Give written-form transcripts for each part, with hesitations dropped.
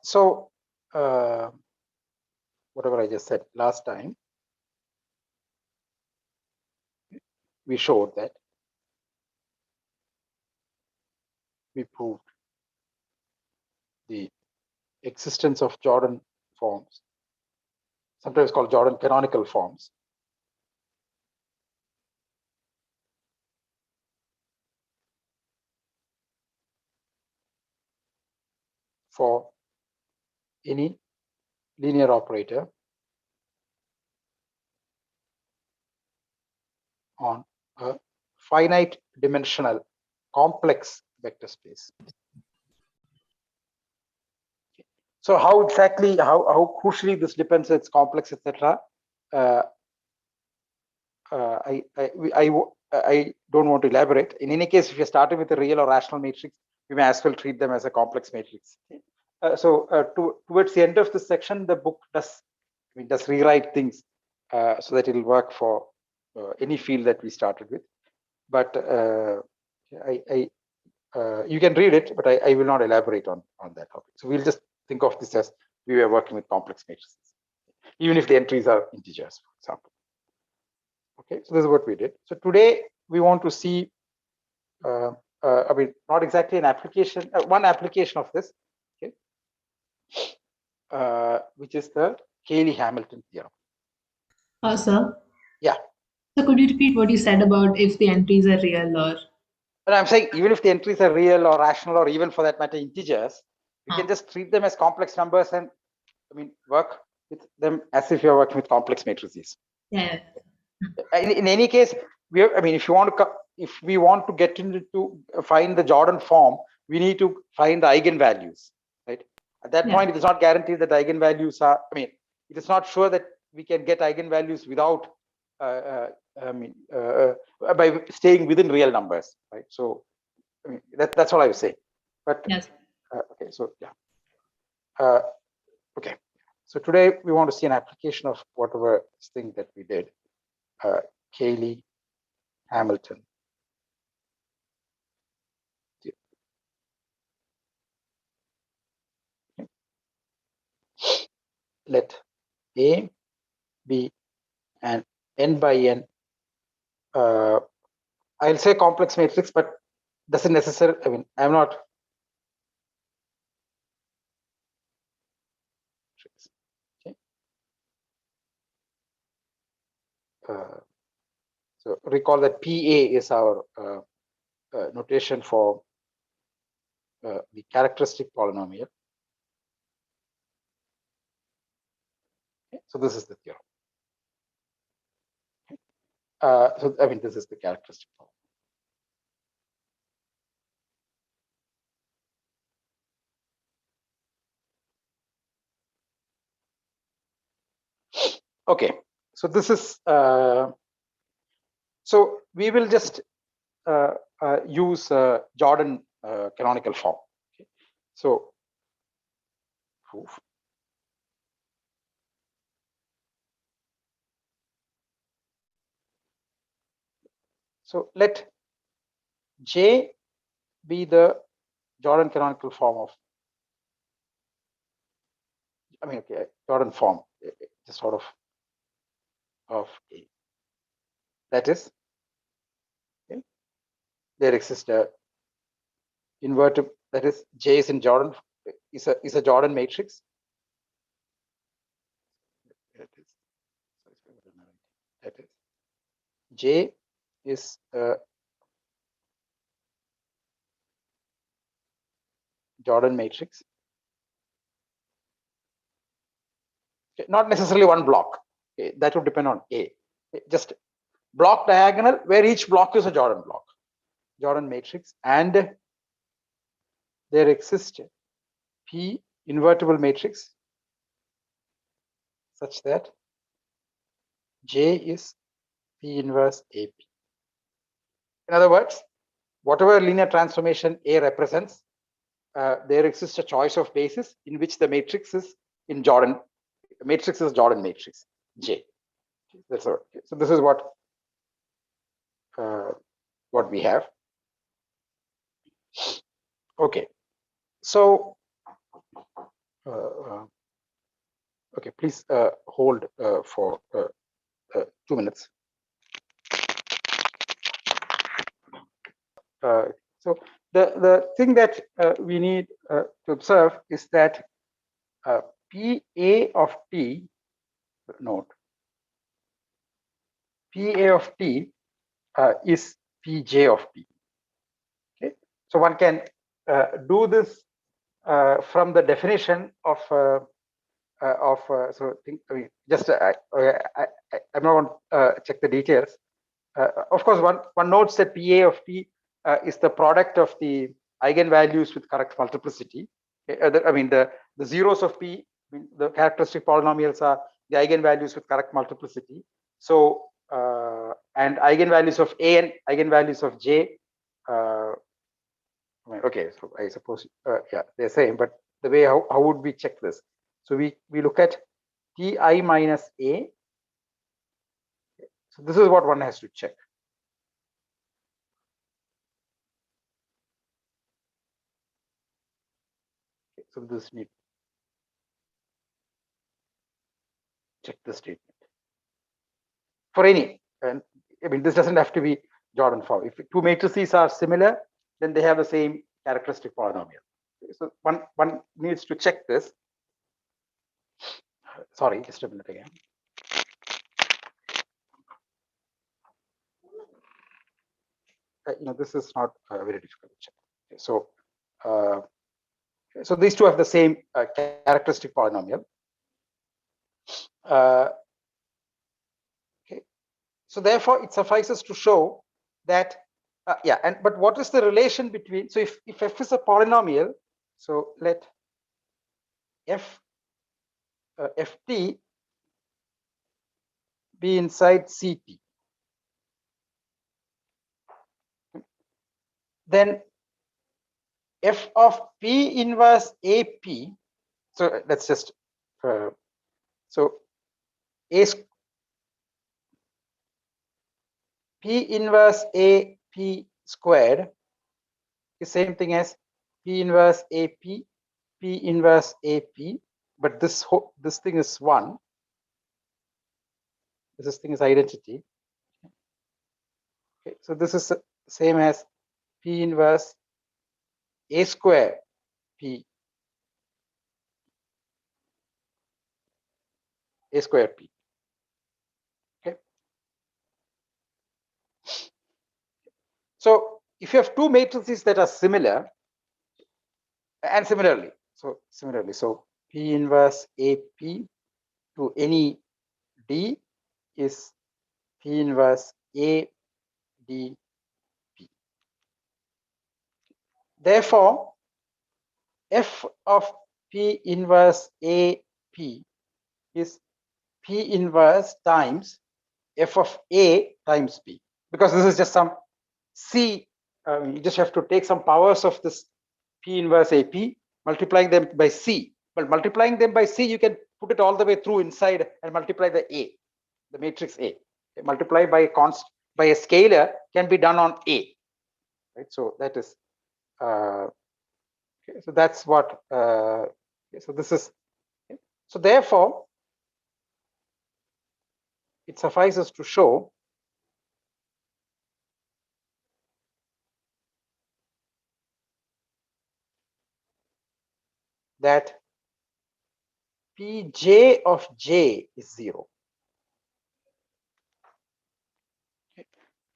So whatever I just said last time, we showed that we proved the existence of Jordan forms, sometimes called Jordan canonical forms, for any linear operator on a finite dimensional complex vector space. So how exactly, how crucially this depends, it's complex, etc. I don't want to elaborate. In any case, if you're starting with a real or rational matrix, you may as well treat them as a complex matrix. Towards the end of this section, the book does rewrite things so that it will work for any field that we started with. But you can read it, but I will not elaborate on that topic. So we'll just think of this as we were working with complex matrices, even if the entries are integers, for example. Okay, so this is what we did. So today we want to see, I mean, not exactly an application, one application of this, okay, which is the Cayley-Hamilton theorem. Sir? Yeah. So could you repeat what you said about if the entries are real or? But I'm saying even if the entries are real or rational or even for that matter integers, you can just treat them as complex numbers and, I mean, work with them as if you're working with complex matrices. Yeah. In any case, we have, I mean, if we want to get into to find the Jordan form, we need to find the eigenvalues, right? At that point, it is not guaranteed that the eigenvalues are, I mean, it is not sure that we can get eigenvalues without, by staying within real numbers, right? So, I mean, that's all I was saying. But yes. Okay, so yeah. Okay, so today we want to see an application of whatever thing that we did. Cayley, Hamilton. Let A, B, and n by n. I'll say complex matrix, but doesn't necessarily. I mean, I'm not. Okay. So recall that PA is our notation for the characteristic polynomial. Okay. So this is the theorem. Okay. So I mean, this is the characteristic polynomial. Okay, so this is so we will just use Jordan canonical form. Okay. So proof. So let J be the Jordan canonical form of, I mean, okay, Jordan form, just sort of A. That is, okay, there exists a invertible, that is J is in Jordan, is a Jordan matrix. That is J is a Jordan matrix. Okay, not necessarily one block. Okay, that would depend on A. Okay, just block diagonal where each block is a Jordan block, Jordan matrix, and there exists P invertible matrix such that J is P inverse AP. In other words, whatever linear transformation A represents, there exists a choice of basis in which the matrix is in Jordan. Matrix is Jordan matrix J. That's all. So this is what we have. Okay, so Okay, please hold for 2 minutes. So the thing that we need to observe is that PA of T, note, PA of T is Pj of T. Okay, so one can do this from the definition of so think, I mean, just I'm not going to check the details. Of course, one notes that PA of T is the product of the eigenvalues with correct multiplicity. I mean, the zeros of P, I mean, the characteristic polynomials are the eigenvalues with correct multiplicity. So, and eigenvalues of A and eigenvalues of J. Okay, so I suppose, yeah, they're same, but the way how would we check this? So we look at Ti minus A. So this is what one has to check. Okay, so this need check the statement for any, and I mean this doesn't have to be Jordan form. If two matrices are similar, then they have the same characteristic polynomial. Okay, so one needs to check this. Sorry, just a minute again. This is not very difficult to check. Okay, so these two have the same characteristic polynomial. Okay, so therefore it suffices to show that but what is the relation between, so if f is a polynomial, so let ft be inside ct, then f of p inverse ap, so let's just so a p inverse ap squared is same thing as p inverse ap, p inverse ap, but this thing is 1. This thing is identity. Okay, so this is same as p inverse a square p, a square p. Okay, so if you have two matrices that are similar, and similarly, so p inverse ap to any d is p inverse a d p. Therefore, f of p inverse a p is p inverse times f of a times p, because this is just some c. You just have to take some powers of this p inverse ap, multiplying them by c. But multiplying them by c, you can put it all the way through inside and multiply the matrix A. Okay, multiply by a scalar can be done on A, right? So that is okay, so that's what. Okay, so this is okay. So therefore, it suffices to show that Pj of j is 0. Okay.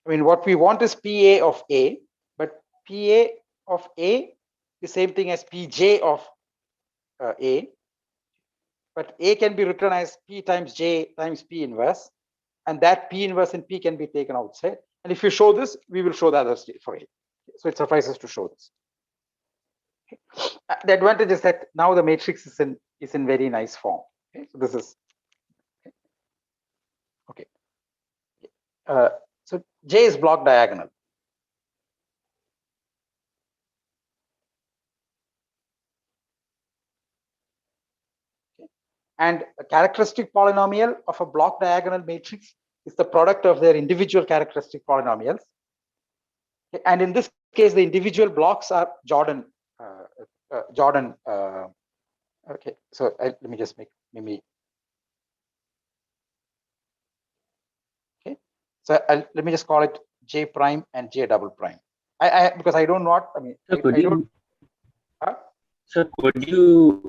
I mean, what we want is Pa of A, but Pa of A is same thing as Pj of A, but A can be written as P times J times P inverse, and that P inverse and P can be taken outside. And if you show this, we will show the other state for A. So it suffices to show this. The advantage is that now the matrix is in very nice form. Okay, so this is okay. So J is block diagonal. Okay. And a characteristic polynomial of a block diagonal matrix is the product of their individual characteristic polynomials. Okay. And in this case, the individual blocks are Jordan Okay, so let me just make maybe. Okay, so let me just call it J prime and J double prime. Because I don't know what I mean. So I don't. So could you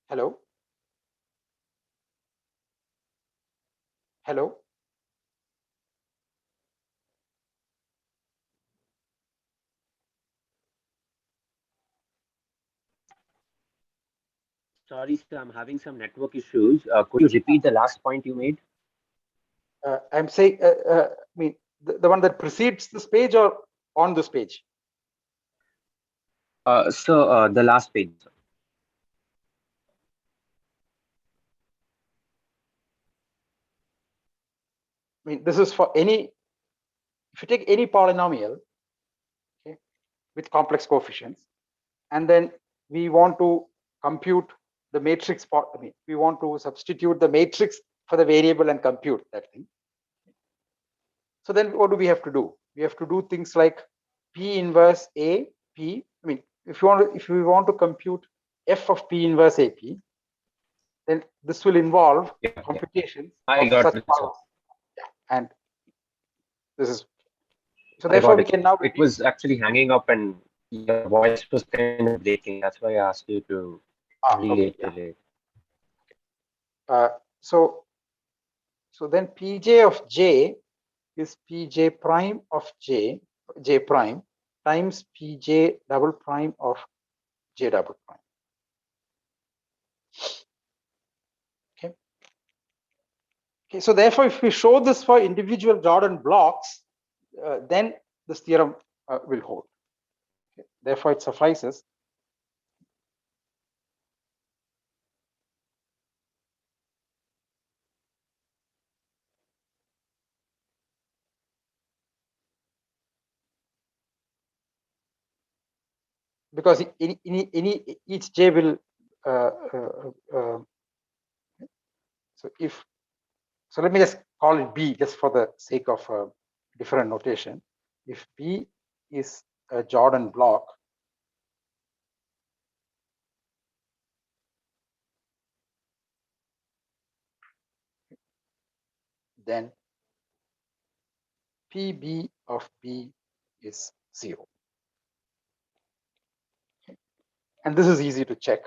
Hello. Hello. sorry, sir, I'm having some network issues. Could you repeat the last point you made? I'm saying, I mean, the one that precedes this page or on this page? So the last page, sir. I mean, this is for any, if you take any polynomial, okay, with complex coefficients, and then we want to compute the matrix part. I mean, we want to substitute the matrix for the variable and compute that thing. So then what do we have to do? We have to do things like P inverse A, P. I mean, if we want to compute f of P inverse AP, then this will involve computations I of got such it, sir. powers. Yeah. And this is, so I therefore got we it. can now It reduce. was actually hanging up and your voice was kind of breaking. That's why I asked you to Okay, yeah. reiterate. Uh, so then Pj of J is Pj prime of J prime times Pj double prime of J double prime. Okay. Okay. So therefore, if we show this for individual Jordan blocks, then this theorem will hold. Okay. Therefore, it suffices. Because each J will so if so let me just call it B just for the sake of different notation. If B is a Jordan block, then PB of B is 0. And this is easy to check.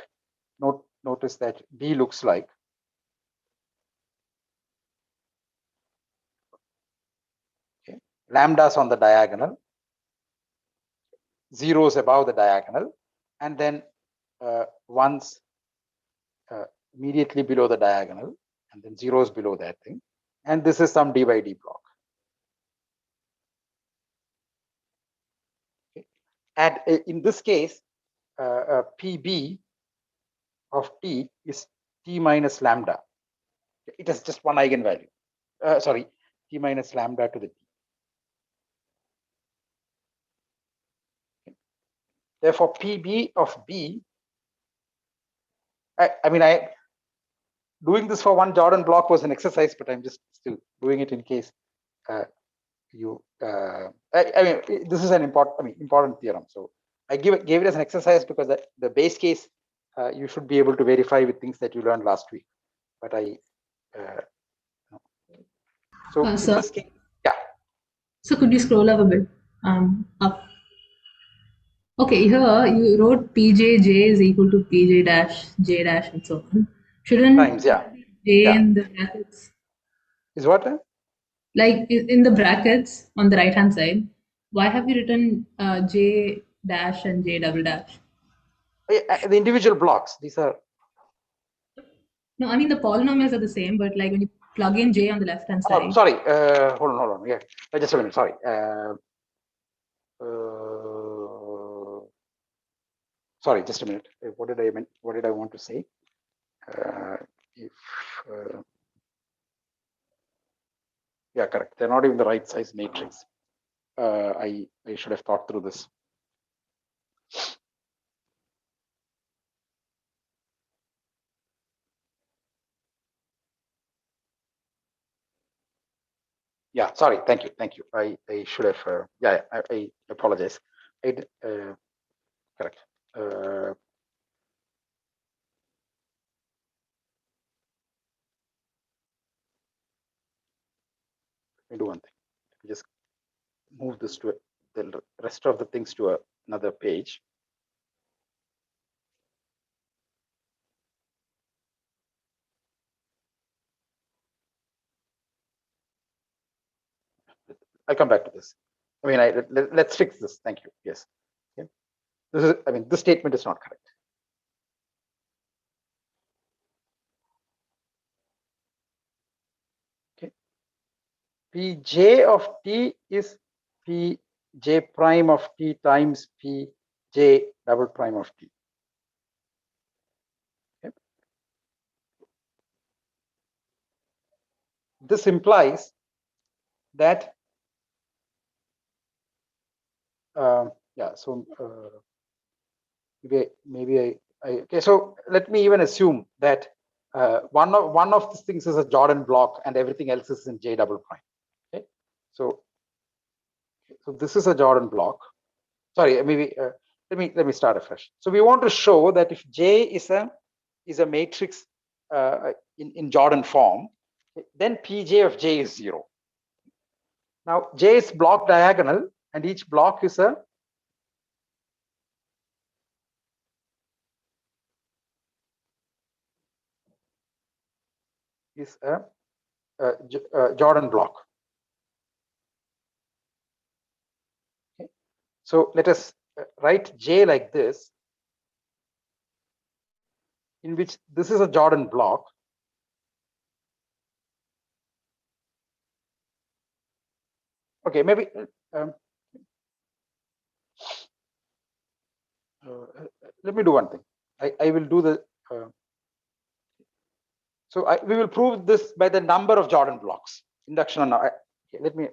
Notice that B looks like lambdas on the diagonal, zeros above the diagonal, and then ones immediately below the diagonal, and then zeros below that thing. And this is some D by D block. Okay. And in this case, PB of T is T minus lambda. It has just one eigenvalue. Sorry, T minus lambda to the T. Therefore, PB of B, I mean, doing this for one Jordan block was an exercise, but I'm just still doing it in case you. I mean, this is an important theorem. So I gave it as an exercise because the base case you should be able to verify with things that you learned last week. But so in Sir, this case, yeah. so could you scroll up a bit? Up. Okay, here you wrote Pj j is equal to Pj dash j dash and so on. Shouldn't Times, yeah, j yeah. in the brackets, Is what? like in the brackets on the right hand side, why have you written j dash and j double dash? The individual blocks. These are. No, I mean the polynomials are the same, but like when you plug in j on the left hand Oh, side. sorry. Hold on. Yeah, just a minute. Sorry. Sorry, just a minute. What did I mean? What did I want to say? If yeah, correct. They're not even the right size matrix. I should have thought through this. Yeah, sorry. Thank you. I should have. Yeah, I apologize. correct. Let me do one thing. Just move this to the rest of the things to another page. I'll come back to this. I mean, let's fix this. Thank you. Yes. Okay. This is. I mean, this statement is not correct. Okay. Pj of t is Pj prime of t times Pj double prime of t. Okay. This implies that yeah. So maybe I okay. So let me even assume that one of these things is a Jordan block and everything else is in J double prime. Okay. So this is a Jordan block. Sorry, maybe let me start afresh. So we want to show that if J is a matrix in Jordan form, then Pj of J is 0. Now J is block diagonal, and each block is a Jordan block. Okay. So let us write J like this, in which this is a Jordan block. Okay, maybe let me do one thing. I will do the. So we will prove this by the number of Jordan blocks. Induction on. Okay, let me.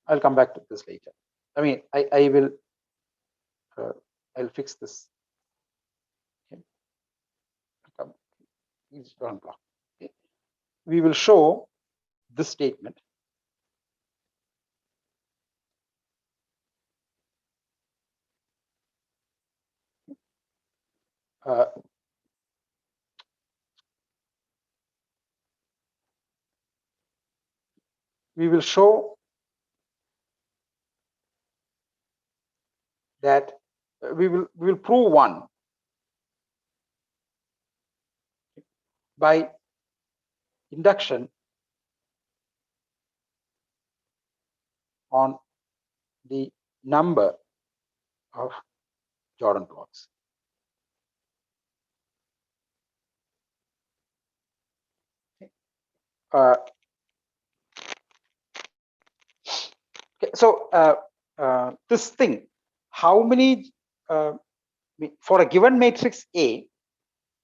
I'll come back to this later. I mean, I will. I'll fix this. Okay. Each Jordan block. Okay. We will show this statement. We will show that we will prove one by induction on the number of Jordan blocks. Okay, so this thing, how many for a given matrix A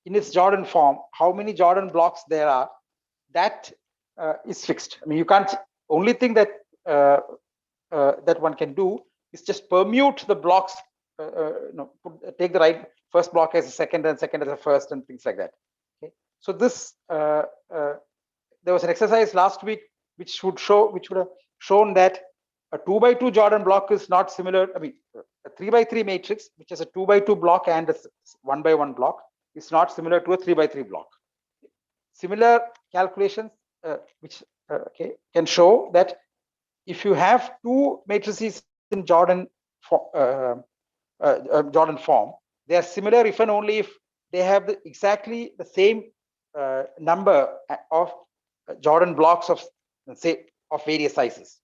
in its Jordan form, how many Jordan blocks there are, that is fixed. I mean, you can't. Only thing that that one can do is just permute the blocks. Take the right first block as a second and second as a first and things like that. Okay. So this there was an exercise last week which would have shown that a 2x2 Jordan block is not similar. I mean, a 3x3 matrix, which is a 2x2 block and a 1x1 block, is not similar to a 3x3 block. Similar calculations which can show that if you have two matrices in Jordan Jordan form, they are similar if and only if they have exactly the same number of Jordan blocks of, say, of various sizes.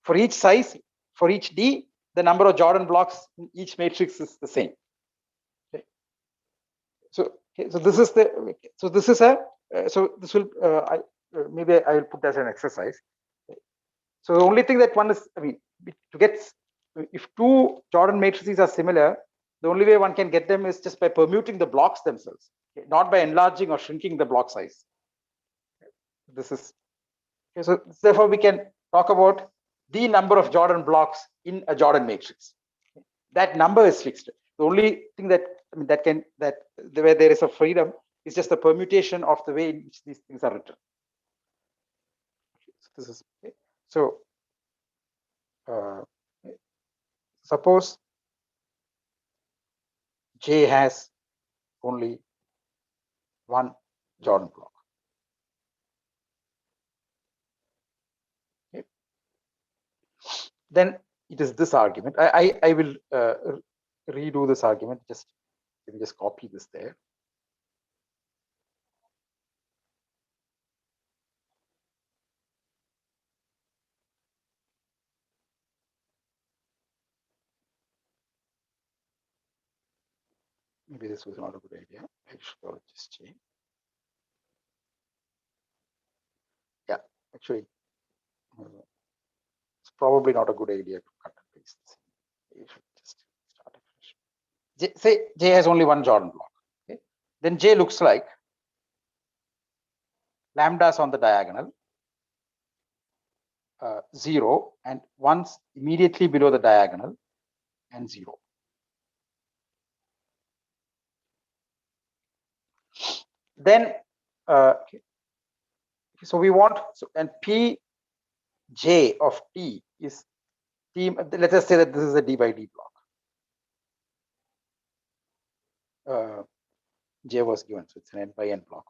For each size, for each D, the number of Jordan blocks in each matrix is the same. Okay. So this is the this will maybe I will put as an exercise. So the only thing that one is, I mean, to get, if two Jordan matrices are similar, the only way one can get them is just by permuting the blocks themselves, okay, not by enlarging or shrinking the block size. This is okay, so therefore we can talk about the number of Jordan blocks in a Jordan matrix. That number is fixed. The only thing that, I mean, where there is a freedom is just the permutation of the way in which these things are written. So this is okay. So suppose J has only one Jordan block. Okay. Then it is this argument. I will redo this argument. Let me just copy this there. Maybe this was not a good idea. I should just change. Yeah, actually, it's probably not a good idea to cut and paste this. You should just start afresh. Say J has only one Jordan block. Okay? Then J looks like lambdas on the diagonal 0 and ones immediately below the diagonal and 0. Then okay. So we want and P J of T is T. Let us say that this is a D by D block. J was given, so it's an N by N block.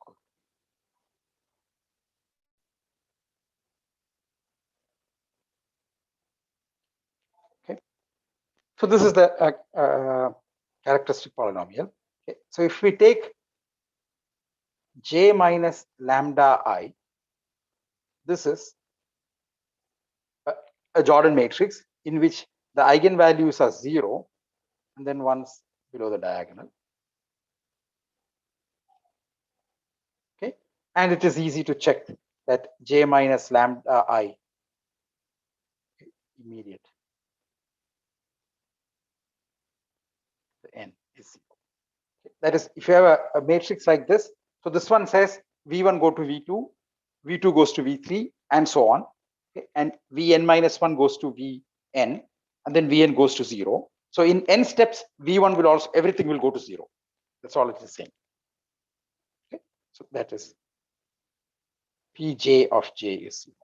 Okay, so this is the characteristic polynomial. Okay, so if we take J minus lambda I, this is a Jordan matrix in which the eigenvalues are 0 and then ones below the diagonal. Okay, and it is easy to check that J minus lambda I immediate, the N is 0. Okay. That is, if you have a matrix like this, so this one says V1 go to V2, V2 goes to V3, and so on. Okay. And Vn minus 1 goes to Vn, and then Vn goes to 0. So in n steps, V1 will also, everything will go to 0. That's all it is saying. Okay. So that is Pj of j is 0.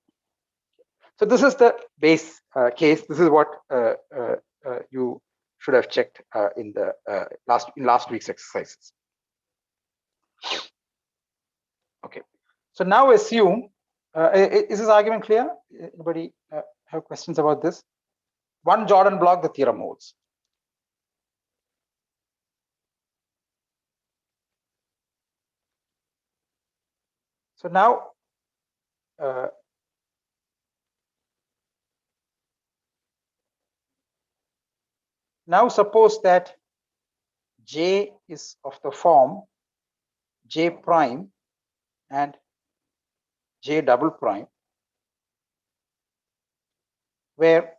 So this is the base case. This is what you should have checked in the last week's exercises. Okay. So now assume, is this argument clear? Anybody have questions about this? One Jordan block, the theorem holds. So now, suppose that J is of the form J prime and J double prime, where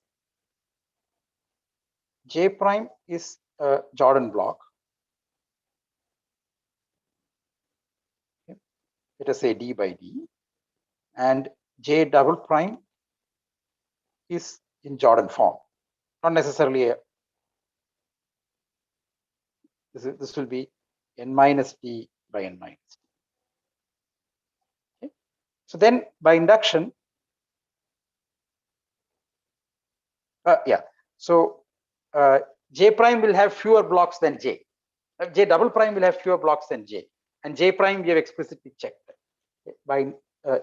J prime is a Jordan block. Okay. Let us say D by D, and J double prime is in Jordan form, not necessarily a. This will be n minus D by n minus D. Okay. So then by induction, so J prime will have fewer blocks than J. J double prime will have fewer blocks than J, and J prime we have explicitly checked. Okay. By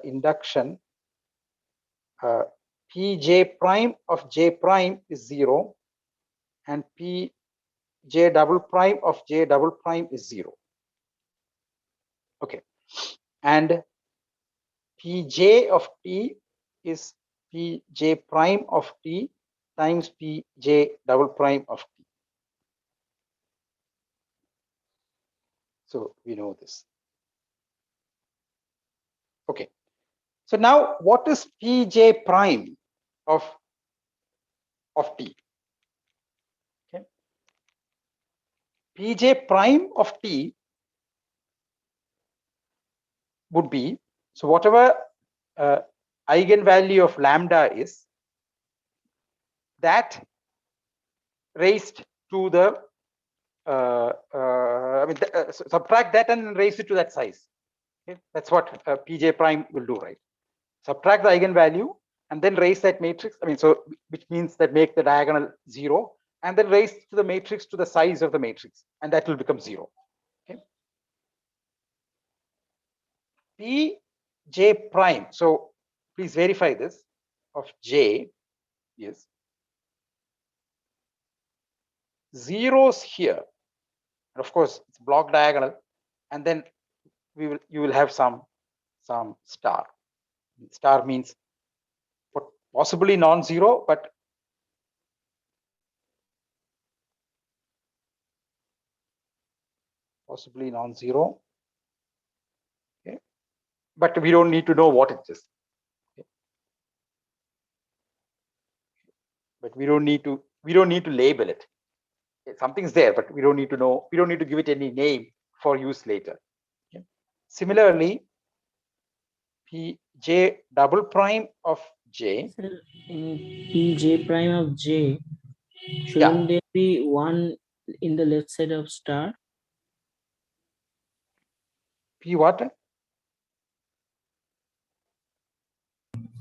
induction, Pj prime of J prime is 0, and Pj double prime of J double prime is 0. Okay, and Pj of T is Pj prime of T times Pj double prime of T. So we know this. Okay. So now what is Pj prime of T? Okay. Pj prime of T would be, so whatever eigenvalue of lambda is, that raised to the subtract that and raise it to that size. Okay? That's what Pj prime will do, right? Subtract the eigenvalue and then raise that matrix. So which means that make the diagonal 0 and then raise to the matrix to the size of the matrix, and that will become 0. Okay. P J prime. So please verify this of J is zeros here. And of course, it's block diagonal, and then you will have some star. Star means possibly non-zero, but possibly non-zero. Okay, but we don't need to know what it is. Okay. But we don't need to label it. Something's there, but we don't need to know. We don't need to give it any name for use later. Okay. Similarly, P J double prime of J. Sir, in P J prime of J, shouldn't there be one in the left side of star? P what?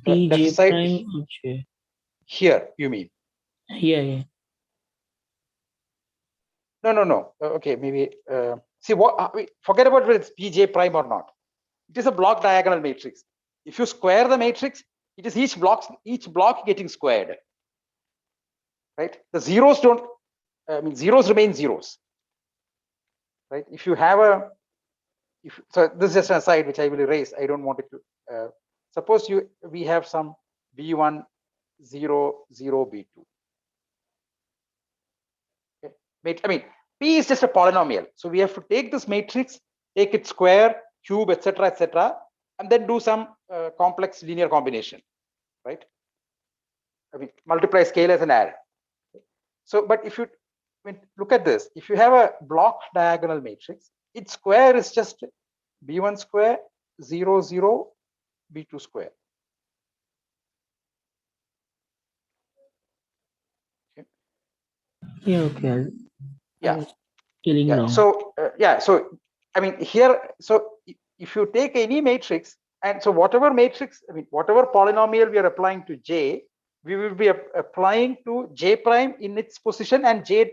P Left J side prime of J. Here, you mean? Yeah. No. Okay, maybe. See what? Forget about whether it's Pj prime or not. It is a block diagonal matrix. If you square the matrix, it is each block getting squared. Right? The zeros don't. Zeros remain zeros. Right? If you have a. So this is just an aside which I will erase. I don't want it to. Suppose we have some B1 0 0 B2. Okay. P is just a polynomial, so we have to take this matrix, take its square, cube, etc., and then do some complex linear combination, right? Multiply scalars and add. So, but if you look at this, if you have a block diagonal matrix, its square is just B1 square 0 0 B2 square. Okay. Okay. Yeah. Wrong. So here, so if you take any matrix, and so whatever matrix, whatever polynomial we are applying to J, we will be applying to J prime in its position and J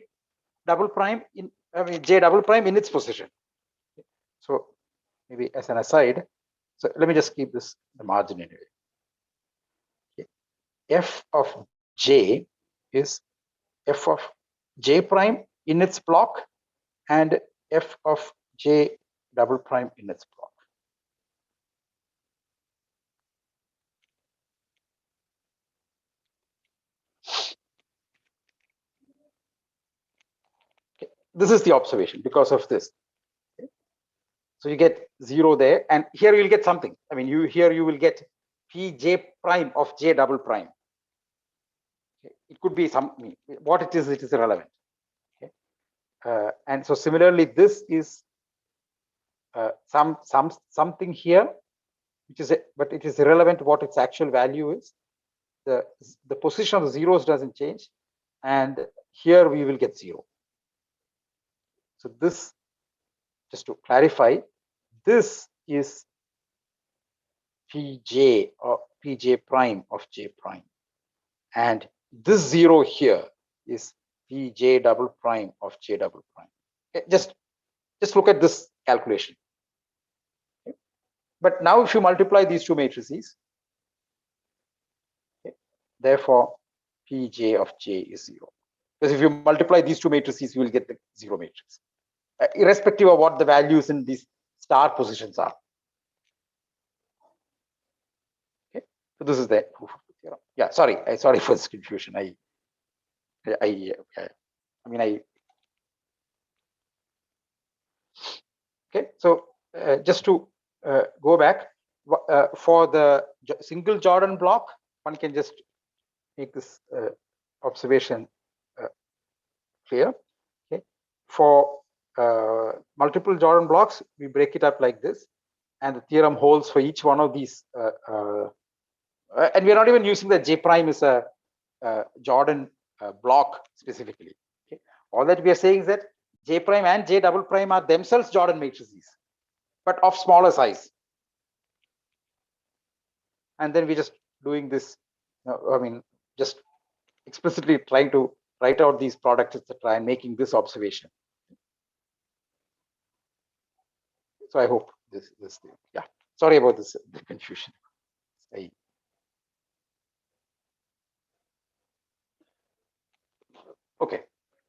double prime in its position. So maybe as an aside, so let me just keep this the margin anyway. Okay. F of J is F of J prime in its block and F of J double prime in its block. Okay. This is the observation because of this. Okay. So you get 0 there, and here you'll get something. You will get Pj prime of J double prime. Okay. It could be what it is irrelevant. Okay. And so similarly, this is something here, which is but it is irrelevant what its actual value is. The position of the zeros doesn't change, and here we will get 0. So this, just to clarify, this is Pj or Pj prime of J prime, and this 0 here is Pj double prime of J double prime. Okay. Just look at this calculation. Okay. But now if you multiply these two matrices, okay, therefore Pj of J is 0. Because if you multiply these two matrices, you will get the 0 matrix, irrespective of what the values in these star positions are. Okay, so this is the proof of the theorem. Yeah, sorry for this confusion. Okay, so just to go back, for the single Jordan block, one can just make this observation clear. Okay, for multiple Jordan blocks, we break it up like this, and the theorem holds for each one of these. And we're not even using that J prime is a Jordan block specifically. Okay, all that we are saying is that J prime and J double prime are themselves Jordan matrices, but of smaller size. And then we're just doing this, just explicitly trying to write out these products, etc., and making this observation. So I hope this yeah. Sorry about this the confusion. Okay,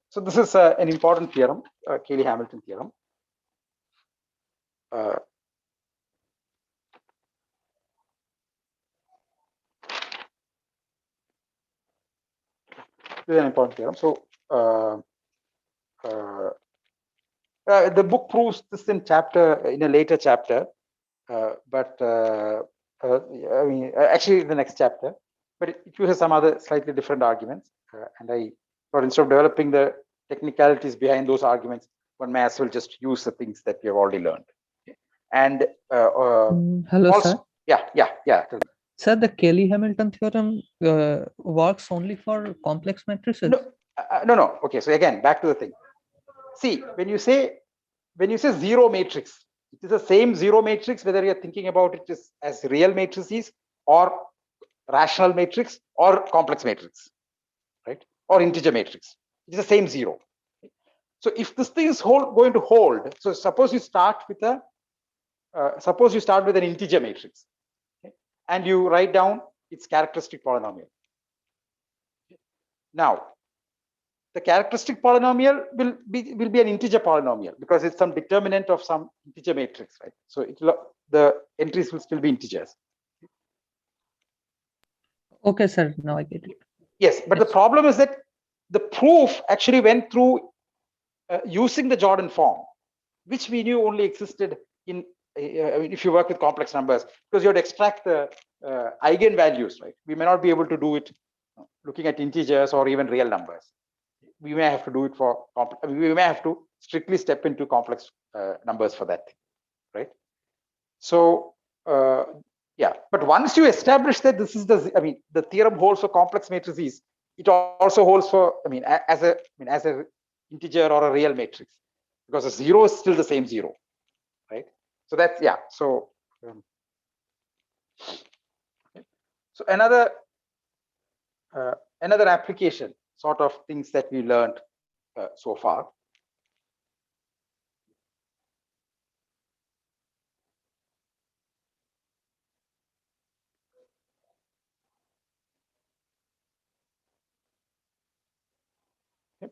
so this is an important theorem, Cayley-Hamilton theorem. This is an important theorem. So the book proves this in a later chapter, but I mean, actually the next chapter, but it uses some other slightly different arguments. And I thought instead of developing the technicalities behind those arguments, one may as well just use the things that we have already learned. Okay. And hello, also, sir. Yeah. Sir, the Cayley-Hamilton theorem works only for complex matrices. No. Okay, so again, back to the thing. See, when you say zero matrix, it is the same zero matrix whether you're thinking about it as real matrices or rational matrix or complex matrix, right? Or integer matrix. It's the same zero. So if this thing is going to hold, so suppose you start with an integer matrix, okay, and you write down its characteristic polynomial. Now, the characteristic polynomial will be an integer polynomial because it's some determinant of some integer matrix, right? So the entries will still be integers. Okay, sir. Now I get it. Yes, but the problem is that the proof actually went through using the Jordan form, which we knew only existed in if you work with complex numbers, because you have to extract the eigenvalues, right? We may not be able to do it looking at integers or even real numbers. We may have to do it for we may have to strictly step into complex numbers for that thing, right? So yeah, but once you establish that this is the theorem holds for complex matrices, it also holds for as a integer or a real matrix, because a zero is still the same zero, right? So that's so so another application sort of things that we learned so far. Okay.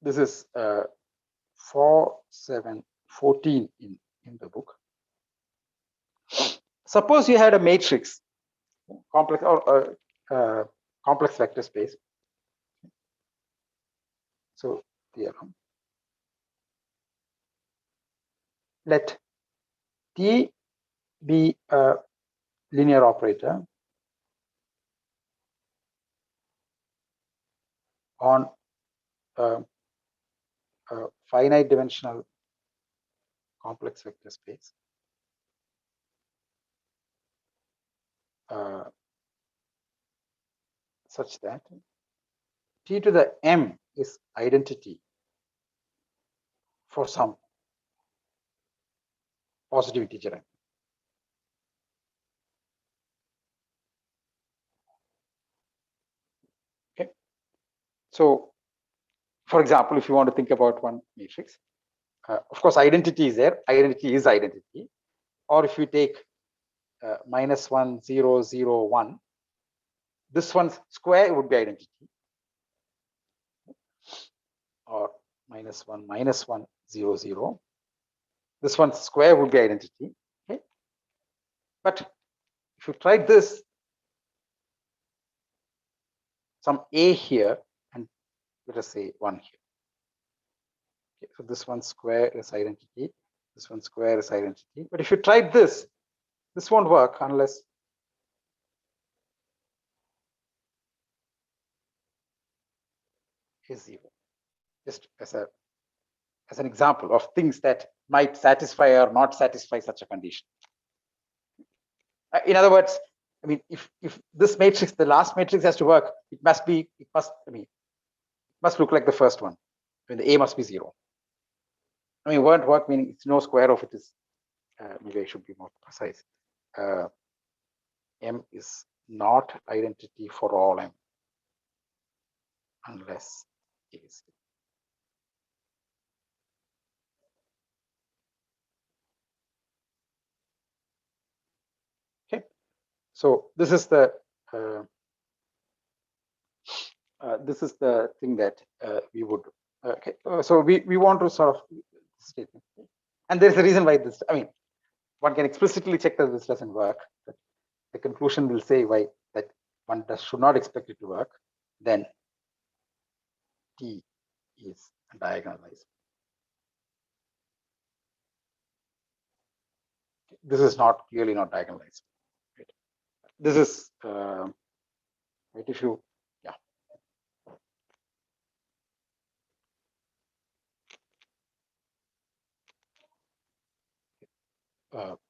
This is 4.7.14 in the book. Suppose you had a matrix, complex or complex vector space. So theorem. Let T be a linear operator on a finite dimensional complex vector space such that T to the M is identity for some positive integer M. Okay. So, for example, if you want to think about one matrix, of course, identity is there. Identity is identity. Or if you take -1, 0, 0, 1, this one's square would be identity. Or -1, -1, 0, 0. This one's square would be identity. Okay. But if you try this, some A here, and let us say 1 here. Okay, so this one square is identity. This one square is identity. But if you try this won't work unless is 0. Just as an example of things that might satisfy or not satisfy such a condition. In other words, if this matrix, the last matrix has to work, it must look like the first one. When the A must be 0. Won't work meaning it's no square of it is. Maybe I should be more precise. M is not identity for all M. unless J is zero. Okay, so this is the thing that we would. Okay, so we want to sort of statement, and there's a reason why this. I mean, one can explicitly check that this doesn't work. But the conclusion will say why that one should not expect it to work. Then T is diagonalized. This is not clearly not diagonalized. Right? This is right if you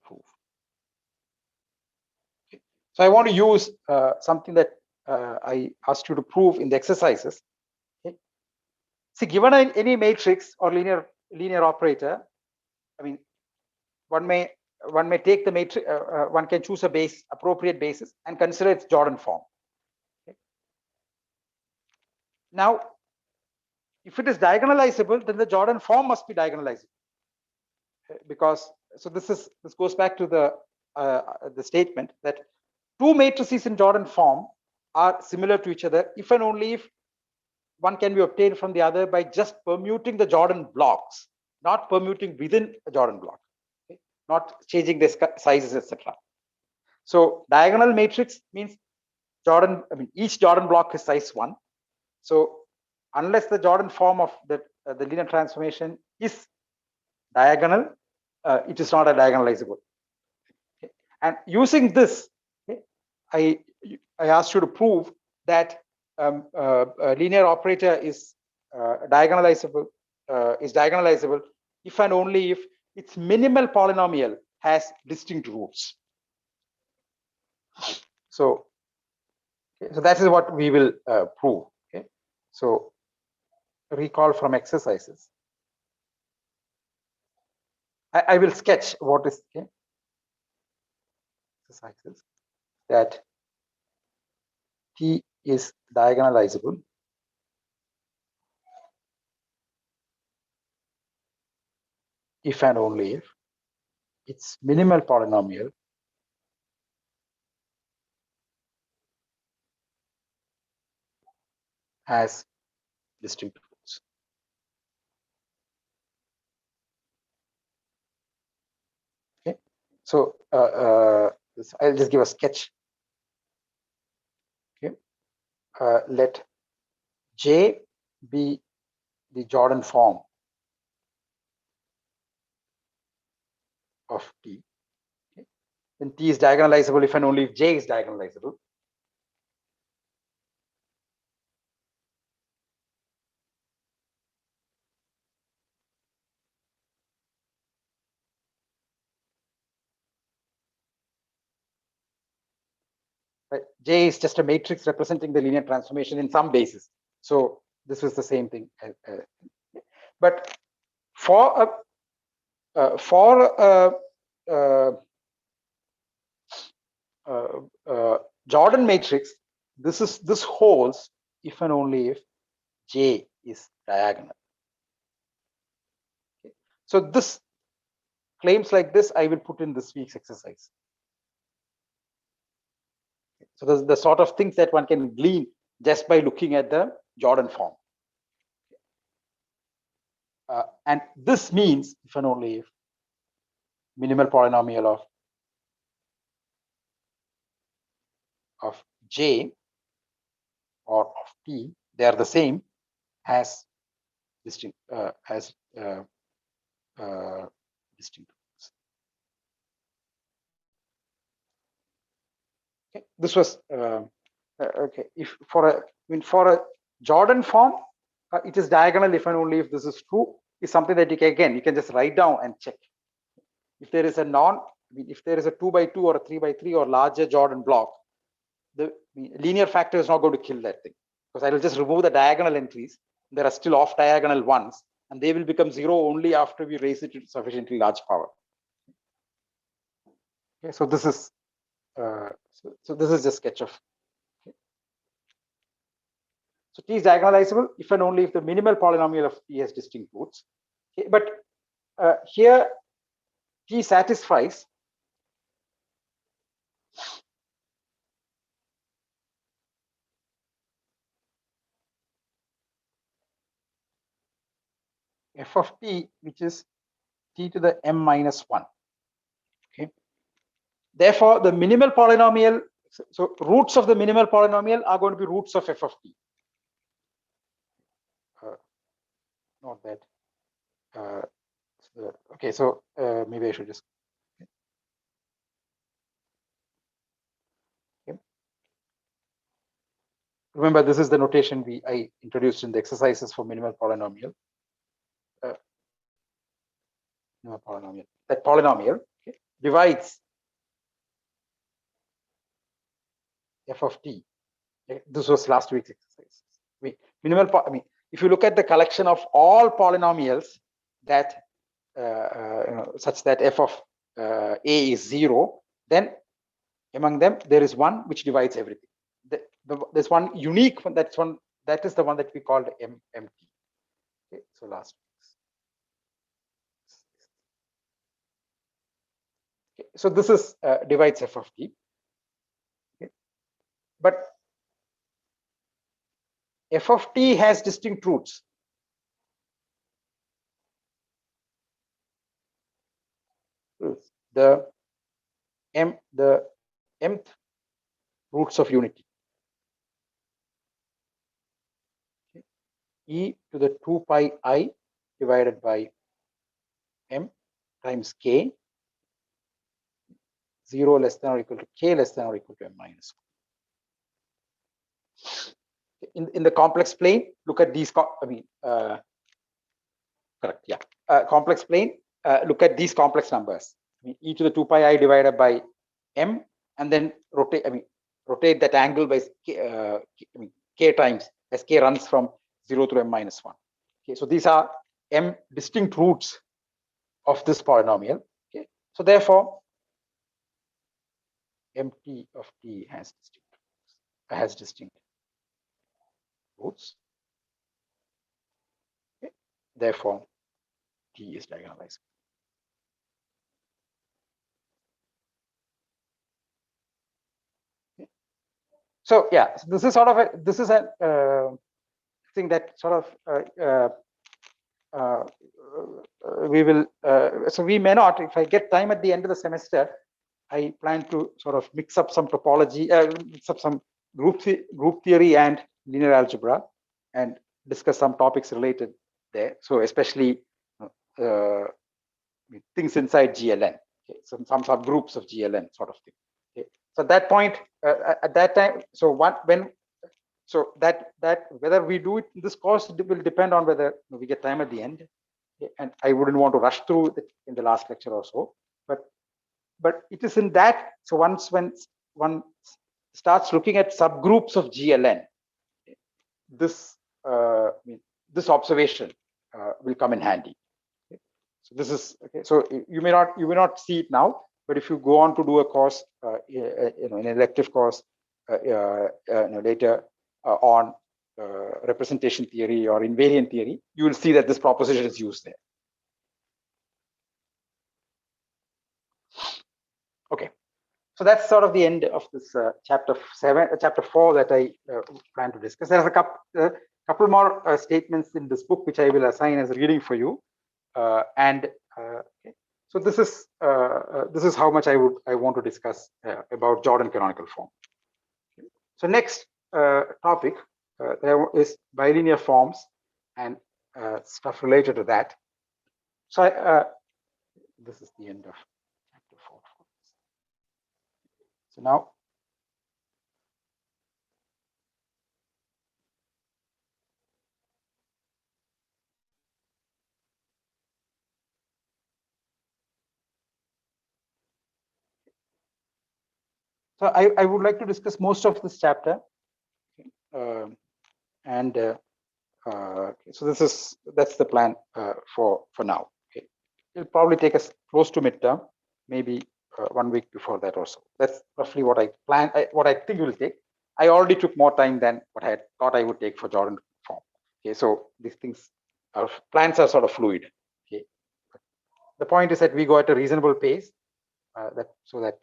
prove. Okay. So I want to use something that I asked you to prove in the exercises. Okay. See, given any matrix or linear operator, I mean, one may take the matrix. One can choose a appropriate basis and consider its Jordan form. Okay. Now, if it is diagonalizable, then the Jordan form must be diagonalizable. Because so this goes back to the statement that two matrices in Jordan form are similar to each other if and only if one can be obtained from the other by just permuting the Jordan blocks, not permuting within a Jordan block, okay? Not changing the sizes, etc. So diagonal matrix means each Jordan block is size 1. So unless the Jordan form of the linear transformation is diagonal, it is not a diagonalizable. Okay. And using this, okay, I asked you to prove that a linear operator is diagonalizable if and only if its minimal polynomial has distinct roots. So, okay, so that is what we will prove. Okay, so recall from exercises. I will sketch what is exercises that T is diagonalizable if and only if its minimal polynomial has distinct roots. Okay, so I'll just give a sketch. Okay, let J be the Jordan form of T. Okay. Then T is diagonalizable if and only if J is diagonalizable. Right. J is just a matrix representing the linear transformation in some basis. So this was the same thing. But for a Jordan matrix, this holds if and only if J is diagonal. Okay. So this claims like this I will put in this week's exercise. So there's the sort of things that one can glean just by looking at the Jordan form. And this means if and only if minimal polynomial of J or of T, they are the same, has distinct distinct roots. Okay, this was okay. If for a Jordan form, it is diagonal if and only if this is true. Is something that you can just write down and check. If there is a if there is a 2 by 2 or a 3 by 3 or larger Jordan block, the linear factor is not going to kill that thing, because I will just remove the diagonal entries. There are still off diagonal ones, and they will become 0 only after we raise it to sufficiently large power. Okay, so this is so this is just sketch of. Okay. So T is diagonalizable if and only if the minimal polynomial of T has distinct roots. Okay, but here T satisfies f of T, which is T to the m minus 1. Okay. Therefore, the minimal polynomial, so roots of the minimal polynomial are going to be roots of f of T. Not that. Okay, so maybe I should just. Okay. Remember, this is the notation I introduced in the exercises for minimal polynomial. That polynomial, okay, divides f of T. Okay. This was last week's exercise. If you look at the collection of all polynomials that such that f of a is 0, then among them there is one which divides everything. There's one unique one. That is the one that we called MT. Okay, so last. Okay, so this is divides f of T. Okay. But f of T has distinct roots. The mth roots of unity. Okay. E to the 2 pi I divided by m times k, 0 less than or equal to k less than or equal to m minus 1. In the complex plane, look at these. Correct. Yeah. Complex plane. Look at these complex numbers. E to the 2 pi I divided by m, and then rotate that angle by k times as k runs from 0 to m minus 1. Okay. So these are m distinct roots of this polynomial. Okay. So therefore, mt of T has distinct roots. Okay. Therefore, T is diagonalizable. So yeah, so this is sort of a thing that sort of we will. So we may not, if I get time at the end of the semester, I plan to sort of mix up some topology, mix up some group theory and linear algebra, and discuss some topics related there. So especially things inside GLN, okay, some subgroups of GLN sort of thing. Okay. So at that point, at that time, so that whether we do it in this course will depend on whether we get time at the end. Okay. And I wouldn't want to rush through it in the last lecture or so, but it is in that. So when one starts looking at subgroups of GLN, this this observation will come in handy. Okay. So this is okay. So you may not see it now, but if you go on to do a course, an elective course later on representation theory or invariant theory, you will see that this proposition is used there. Okay, so that's sort of the end of this chapter 4 that I plan to discuss. There's a couple more statements in this book which I will assign as reading for you, okay. So this is how much I want to discuss about Jordan canonical form. Okay. So next topic there is bilinear forms and stuff related to that. So this is the end of chapter 4. So now, so I would like to discuss most of this chapter, okay. So that's the plan for now. Okay, it'll probably take us close to midterm, maybe 1 week before that or so. That's roughly what I plan. What I think it will take. I already took more time than what I had thought I would take for Jordan form. Okay, so these things are, plans are sort of fluid. Okay, the point is that we go at a reasonable pace, so that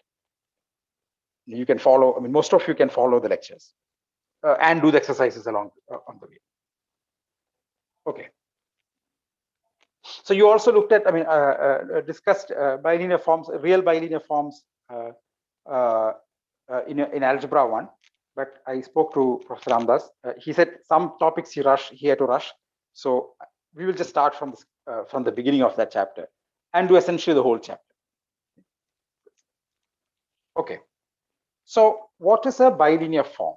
you can follow. I mean, most of you can follow the lectures and do the exercises along on the way. Okay. So you also looked at, I mean, discussed bilinear forms, real bilinear forms in Algebra 1. But I spoke to Professor Ramdas. He said some topics he had to rush. So we will just start from the beginning of that chapter and do essentially the whole chapter. Okay. So what is a bilinear form?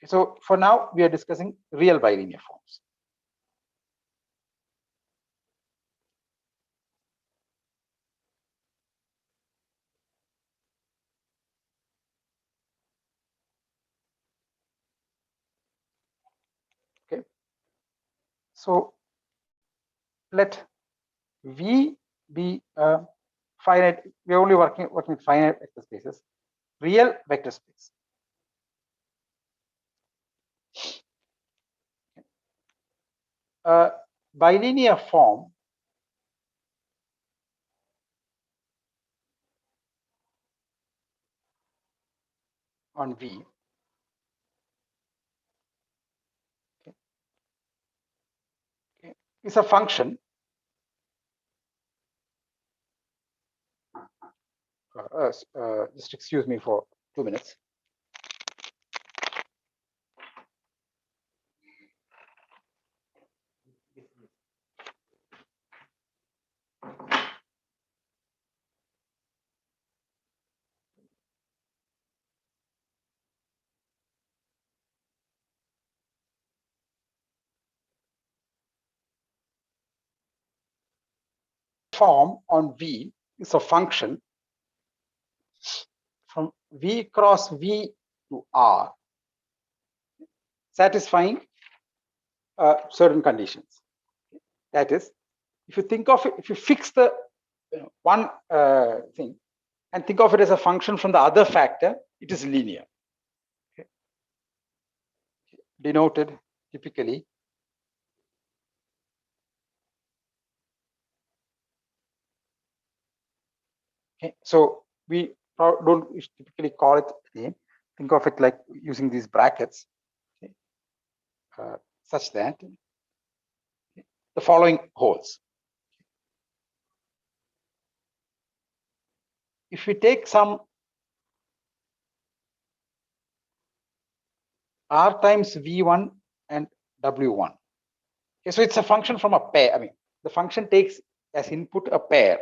So for now, we are discussing real bilinear forms. Okay. So let V be finite. We're only working with finite vector spaces. Real vector space. Bilinear form on V is a function just excuse me for 2 minutes. Form on V is a function from V cross V to R, satisfying certain conditions. That is, if you think of it, if you fix the one thing and think of it as a function from the other factor, it is linear. Okay. Denoted typically okay. So we don't typically call it a name. Think of it like using these brackets, okay, such that the following holds. If we take some R times V1 and W1, okay, so it's a function from a pair. I mean, the function takes as input a pair,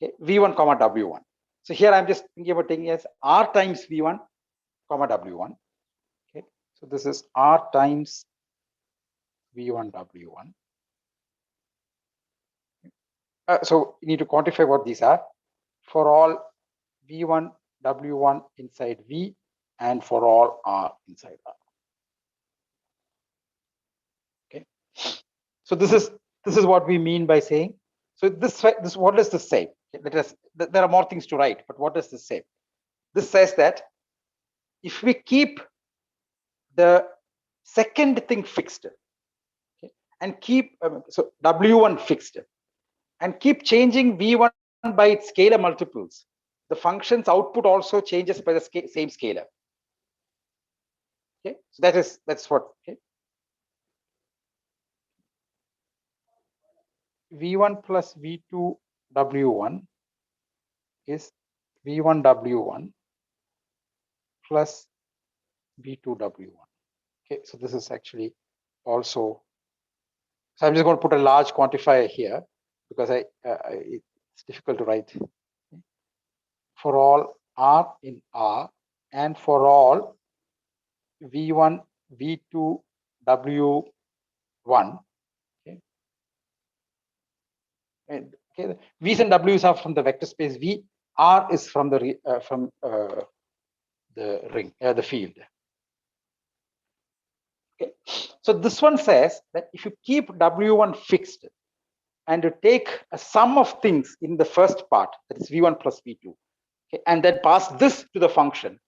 okay, V1 comma W1. So here I'm just thinking about taking as R times V1 comma W1. Okay, so this is R times V1 W1. So you need to quantify what these are for all V1 W1 inside V and for all R inside R. Okay, so this is what we mean by saying. So this what does this say? There are more things to write, but what does this say? This says that if we keep the second thing fixed, okay, and keep so W1 fixed, and keep changing V1 by its scalar multiples, the function's output also changes by the same scalar. Okay, so that's what. Okay, V1 plus V2 W1 is V1 W1 plus V2 W1. Okay, so this is actually also. So I'm just going to put a large quantifier here because it's difficult to write. For all R in R and for all V1, V2, W1. Okay. And, okay, V's and W's are from the vector space V. R is from the ring, the field. Okay. So this one says that if you keep W1 fixed and you take a sum of things in the first part, that is V1 plus V2, okay, and then pass this to the function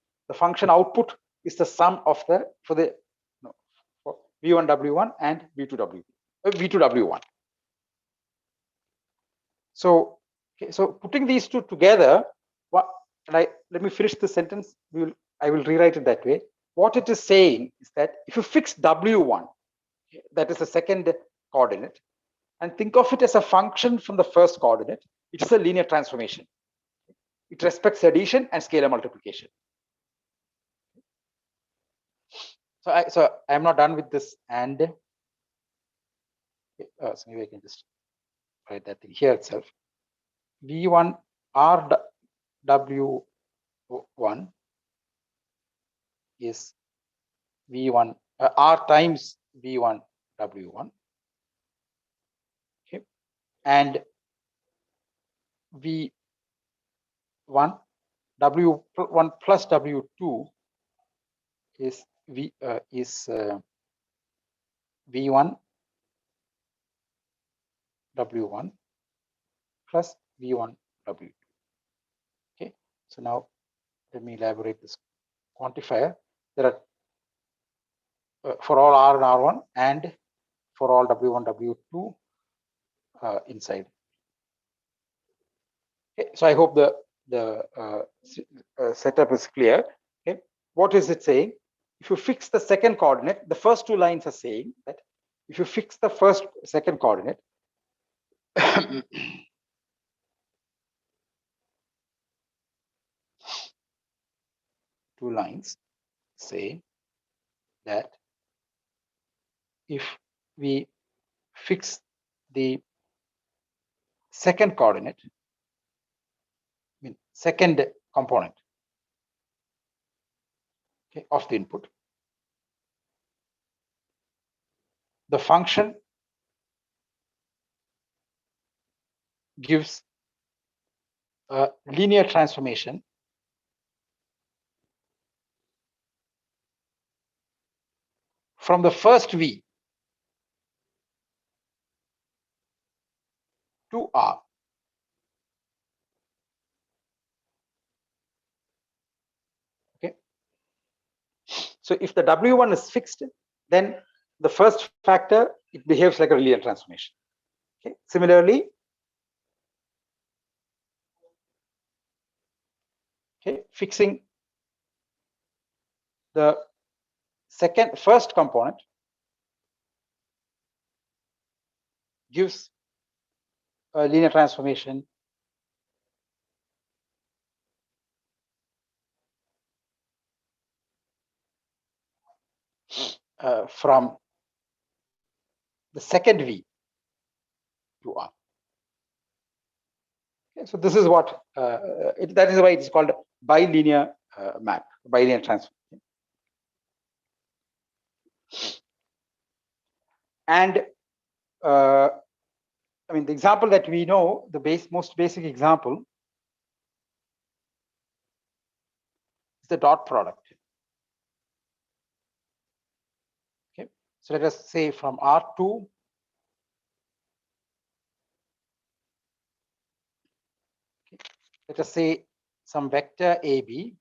output is the sum of the for V1 W1 and V2 W1. So putting these two together, let me finish the sentence. I will rewrite it that way. What it is saying is that if you fix W1, that is the second coordinate, and think of it as a function from the first coordinate, it is a linear transformation. It respects addition and scalar multiplication. So I am not done with this and. So maybe I can just write that thing here itself. V1 RW1 is V1 R times V1 W1. Okay, and V1 W1 plus W2 is V1 W1 plus V1 W2. Okay, so now let me elaborate this quantifier. There are for all R and R1 and for all W1 W2 inside. Okay, so I hope the setup is clear. Okay, what is it saying? If you fix the second coordinate, the first two lines are saying that if you fix the second coordinate, two lines say that if we fix the second coordinate, second component, okay, of the input, the function gives a linear transformation from the first V to R. Okay. So if the W1 is fixed, then the first factor, it behaves like a linear transformation. Okay. Similarly, okay, fixing the first component gives a linear transformation from the second V to R. Okay, so this is what that is why it's called bilinear map, bilinear transform. And I mean, the example that we know, the most basic example is the dot product. Okay, so let us say from R2 let us say some vector AB,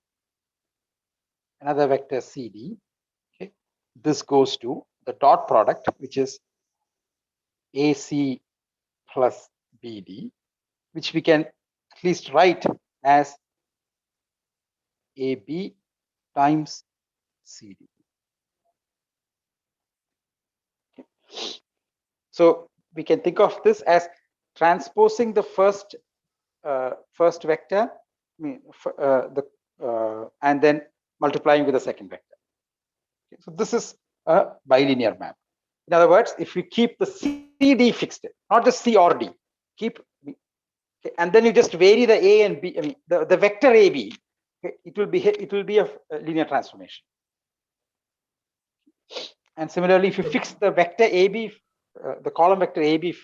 another vector CD. Okay, this goes to the dot product, which is AC plus BD, which we can at least write as AB times CD. Okay. So we can think of this as transposing the first vector, and then multiplying with the second vector. Okay, so this is a bilinear map. In other words, if we keep the CD fixed, not just C or D, keep, okay, and then you just vary the A and B, I mean the vector AB, okay, it will be a linear transformation. And similarly, if you fix the vector AB, the column vector AB,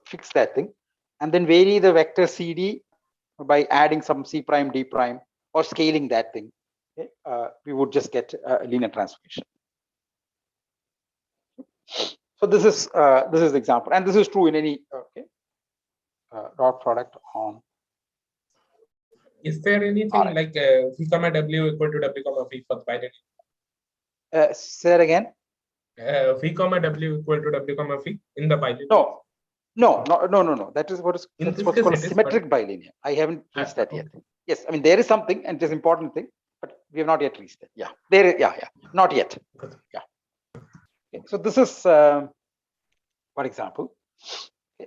fix that thing, and then vary the vector CD by adding some C prime, D prime, or scaling that thing, okay, we would just get a linear transformation. So this is the example, and this is true in any dot product on. Is there anything like V comma W equal to W comma V for the binary? Say that again. V comma W equal to W comma V in the bilinear. No. That is what's called a symmetric bilinear. I haven't reached that yet. Yes, I mean there is something, and it is important thing, but we have not yet reached that. Yeah, there is. Yeah, not yet. Yeah. Okay, so this is one example.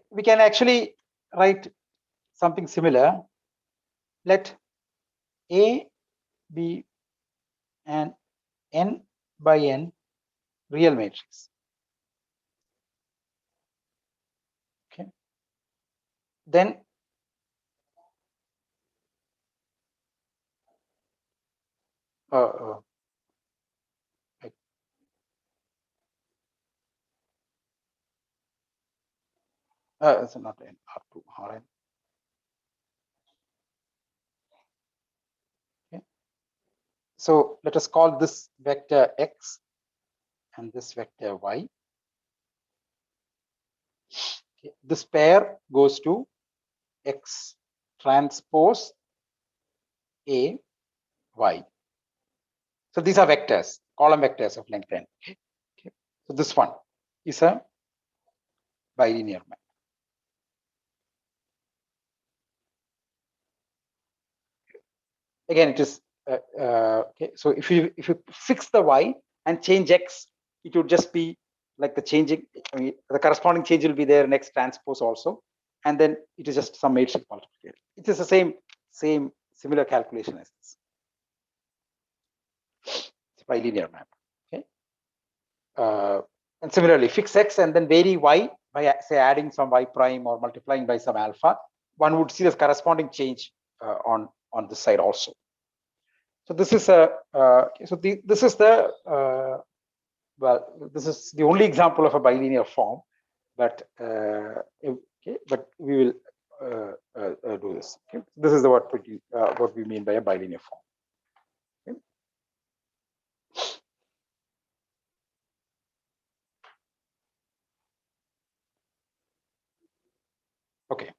We can actually write something similar. Let A be an n by n real matrix. Okay. Then it's not n, R2, Rn. Okay. So let us call this vector x and this vector y. Okay. This pair goes to x transpose A y. So these are vectors, column vectors of length n. Okay. So this one is a bilinear map. Again, it is okay. So if you fix the y and change x, it would just be like the changing. I mean, the corresponding change will be there in x transpose also, and then it is just some matrix multiplication. It is the same similar calculation as this. It's a bilinear map. Okay. And similarly, fix x and then vary y by say adding some y prime or multiplying by some alpha. One would see the corresponding change on this side also. So this is a this is the this is the only example of a bilinear form, but okay, but we will do this. Okay, this is what we mean by a bilinear form. Okay. Okay.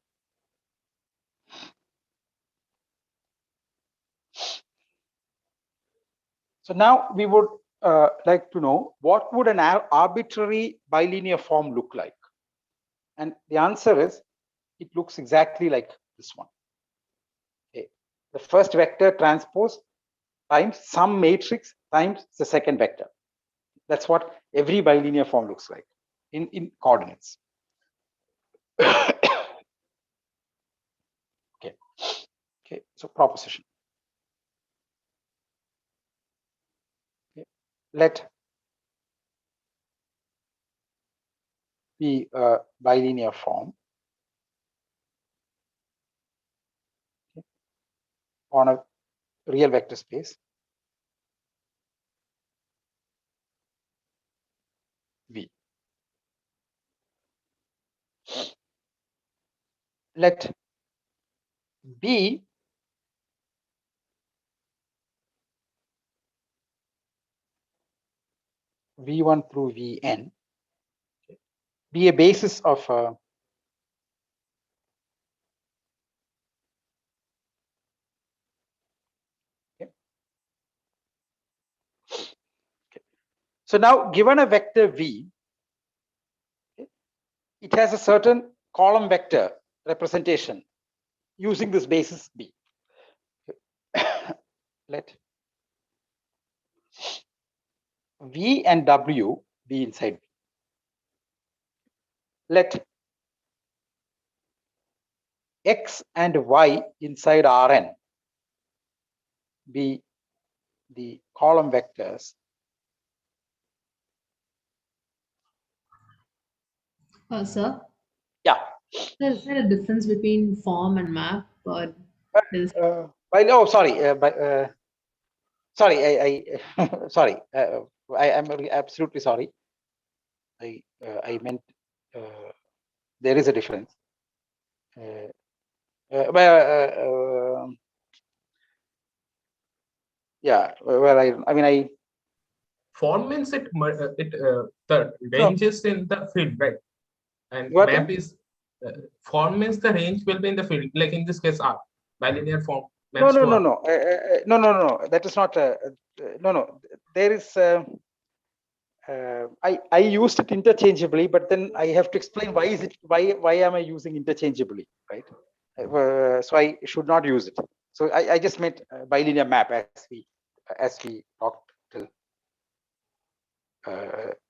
So now we would like to know what would an arbitrary bilinear form look like, and the answer is it looks exactly like this one. Okay. The first vector transpose times some matrix times the second vector. That's what every bilinear form looks like in coordinates. Okay. So proposition. Okay. Let be a bilinear form on a real vector space V. Let B V1 through Vn be a basis of okay. So now given a vector V, okay, it has a certain column vector representation using this basis B. Let V and W be inside V. Let X and Y inside Rn be the column vectors. Sir? Yeah. Is there a difference between form and map? Or Oh, sorry. Sorry, I sorry. I am absolutely sorry. I meant there is a difference. Yeah. Well, I mean, I. Form means the range is in the field, right? And What? map is form means the range will be in the field, like in this case R, bilinear form. No. That is not. No. There is. I used it interchangeably, but then I have to explain why am I using interchangeably, right? So I should not use it. So I just meant bilinear map as we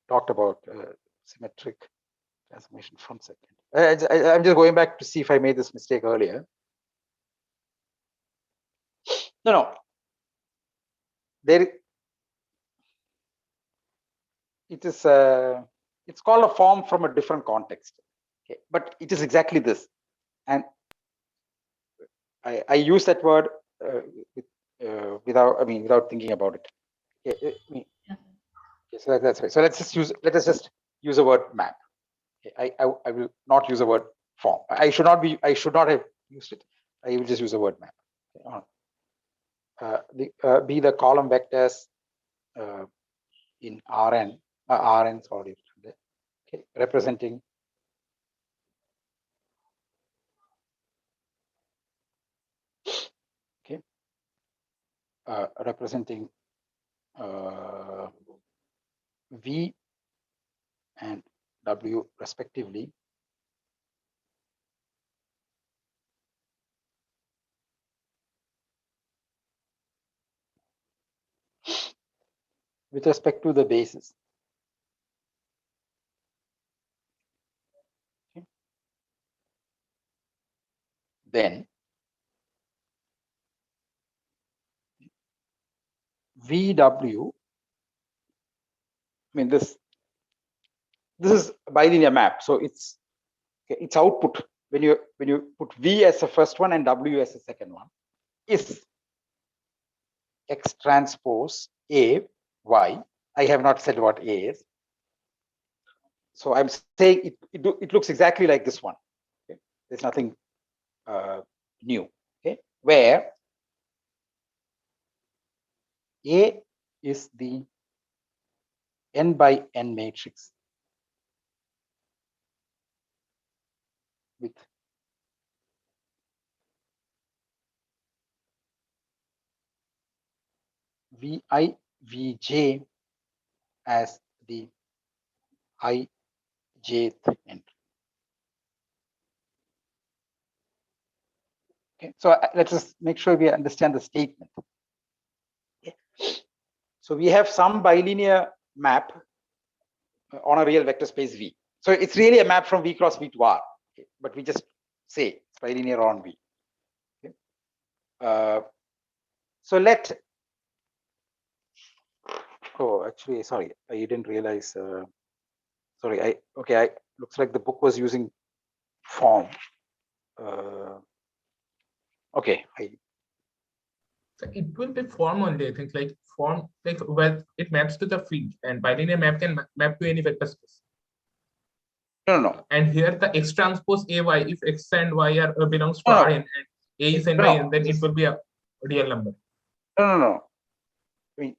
talked about symmetric transformation from second. I'm just going back to see if I made this mistake earlier. No. There, it is. It's called a form from a different context. Okay, but it is exactly this, and I use that word without thinking about it. Okay, so that's right. So let us just use the word map. Okay, I will not use the word form. I should not have used it. I will just use the word map. Okay, be the column vectors in Rn. Rn, sorry. Okay, representing representing V and W respectively with respect to the basis. Okay. Then VW, this is a bilinear map, so it's output when you put V as the first one and W as the second one is X transpose A Y. I have not said what A is, so I'm saying it looks exactly like this one. Okay? There's nothing new. Okay, where A is the n by n matrix with Vi Vj as the ijth entry. Okay, so let's just make sure we understand the statement. Okay. So we have some bilinear map on a real vector space V. So it's really a map from V cross V to R, okay, but we just say it's bilinear on V. Okay. So actually, sorry, I didn't realize. Sorry, looks like the book was using form. Okay, So it will be form only, I think, like form, like where it maps to the field, and bilinear map can map to any vector space. No. And here the X transpose AY, if X and Y are belongs to No. Rn and A is n by n, then it will be a real number. No. I mean,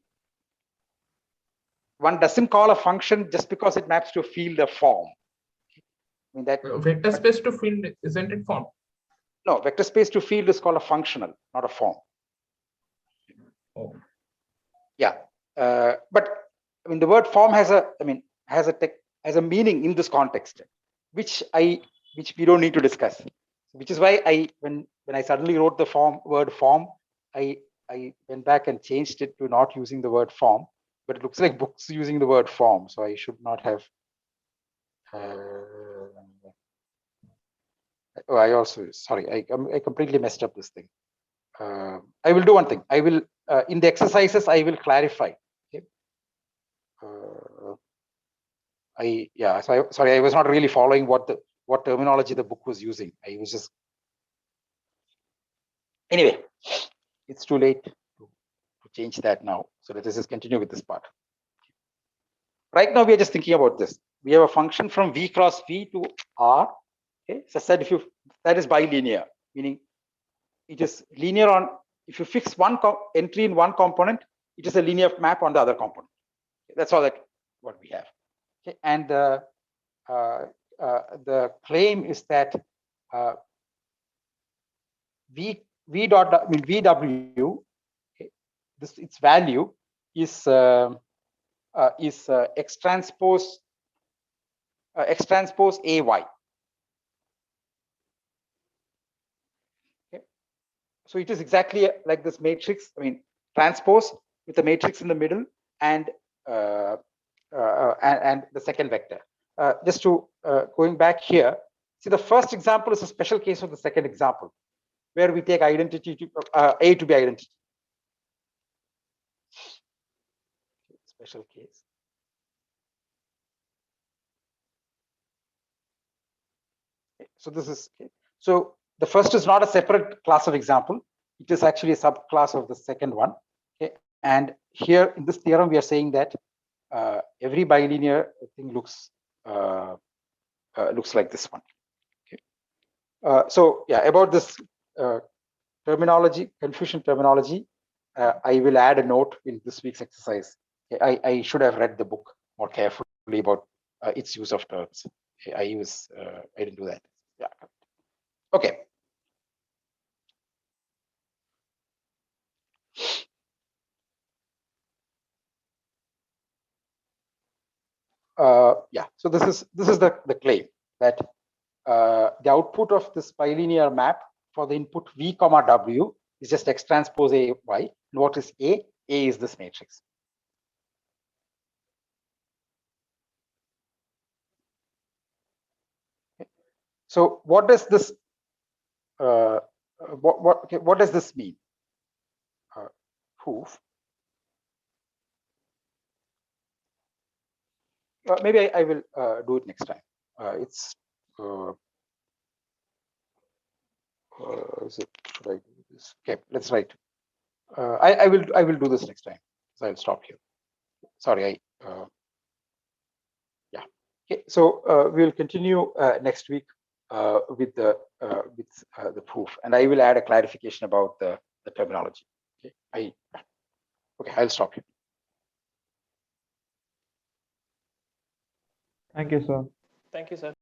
one doesn't call a function just because it maps to a field or form. I mean that vector space to field, isn't it form? No, vector space to field is called a functional, not a form. Oh. Yeah, but I mean the word form has a meaning in this context, which we don't need to discuss. Which is why when I suddenly wrote the word form, I went back and changed it to not using the word form, but it looks like books using the word form, so I should not have. I completely messed up this thing. I will do one thing. I will in the exercises I will clarify. Okay. I was not really following what terminology the book was using. I was just anyway. It's too late to change that now. So let us just continue with this part. Right now we are just thinking about this. We have a function from V cross V to R. Okay, so said that is bilinear, meaning it is linear on. If you fix one entry in one component, it is a linear map on the other component. Okay, that's all what we have. Okay, and the claim is that VW, okay, its value is is X transpose AY. Okay. So it is exactly like this matrix. I mean, transpose with the matrix in the middle and the second vector. Just to going back here, see the first example is a special case of the second example, where we take identity to A to be identity. Special case. Okay, so this is okay. So the first is not a separate class of example. It is actually a subclass of the second one. Okay, and here in this theorem we are saying that every bilinear thing looks like this one. Okay. So yeah, about this terminology, confusion terminology, I will add a note in this week's exercise. Okay, I should have read the book more carefully about its use of terms. Okay, I didn't do that. Yeah. Okay. Yeah. So this is the claim that the output of this bilinear map for the input v comma w is just X transpose A y. And what is A? A is this matrix. Okay. So what does this what does this mean? Proof. Maybe I will do it next time. It's is it, should I do this? Okay, let's write. I will do this next time. So I'll stop here. Sorry, yeah. Okay, so we'll continue next week with the proof, and I will add a clarification about the terminology. Okay, okay, I'll stop here. Thank you, sir. Thank you, sir.